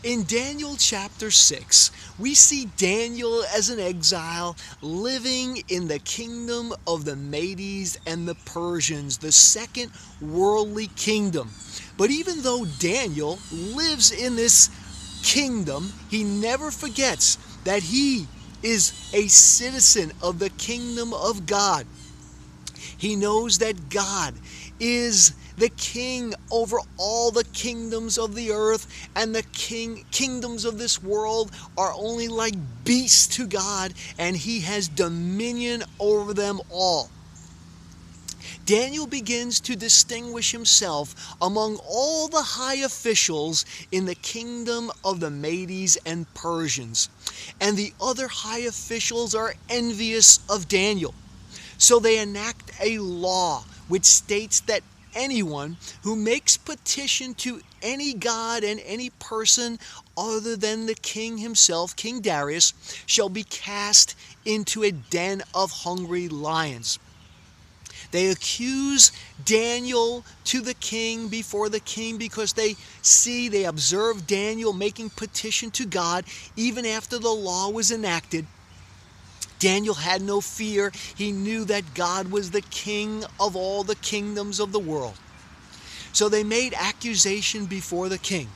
In Daniel chapter 6, we see Daniel as an exile living in the kingdom of the Medes and the Persians, the second worldly kingdom. But even though Daniel lives in this kingdom, he never forgets that he is a citizen of the kingdom of God. He knows that God is the king over all the kingdoms of the earth, and the kingdoms of this world are only like beasts to God, and he has dominion over them all. Daniel begins to distinguish himself among all the high officials in the kingdom of the Medes and Persians. And the other high officials are envious of Daniel. So they enact a law which states that anyone who makes petition to any god and any person other than the king himself, King Darius, shall be cast into a den of hungry lions. They accuse Daniel to the king before the king because they observe Daniel making petition to God even after the law was enacted. Daniel had no fear. He knew that God was the king of all the kingdoms of the world. So they made accusation before the king.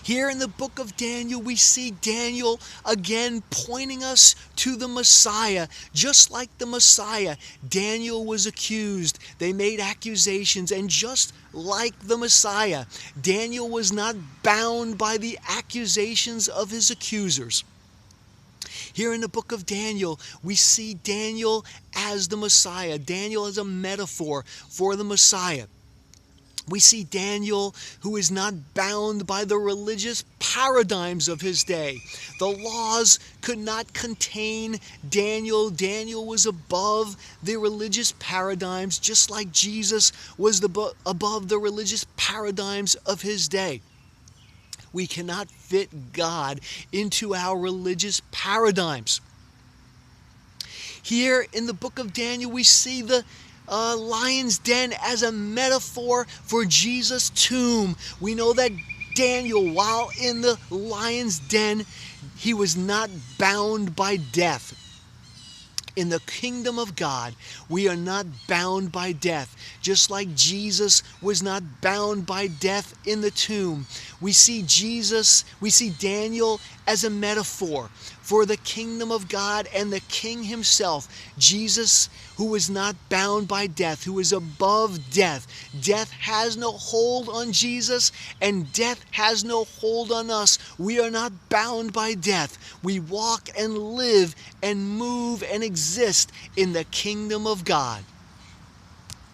Here in the book of Daniel, we see Daniel again pointing us to the Messiah. Just like the Messiah, Daniel was accused. They made accusations, and just like the Messiah, Daniel was not bound by the accusations of his accusers. Here in the book of Daniel, we see Daniel as the Messiah. Daniel as a metaphor for the Messiah. We see Daniel who is not bound by the religious paradigms of his day. The laws could not contain Daniel. Daniel was above the religious paradigms, just like Jesus was above the religious paradigms of his day. We cannot fit God into our religious paradigms. Here in the book of Daniel, we see the lion's den as a metaphor for Jesus' tomb. We know that Daniel, while in the lion's den, he was not bound by death. In the kingdom of God, we are not bound by death, just like Jesus was not bound by death in the tomb. We see Daniel as a metaphor for the kingdom of God and the king himself, Jesus, who was not bound by death, who is above death. Death has no hold on Jesus, and death has no hold on us. We are not bound by death. We walk and live and move and exist in the kingdom of God.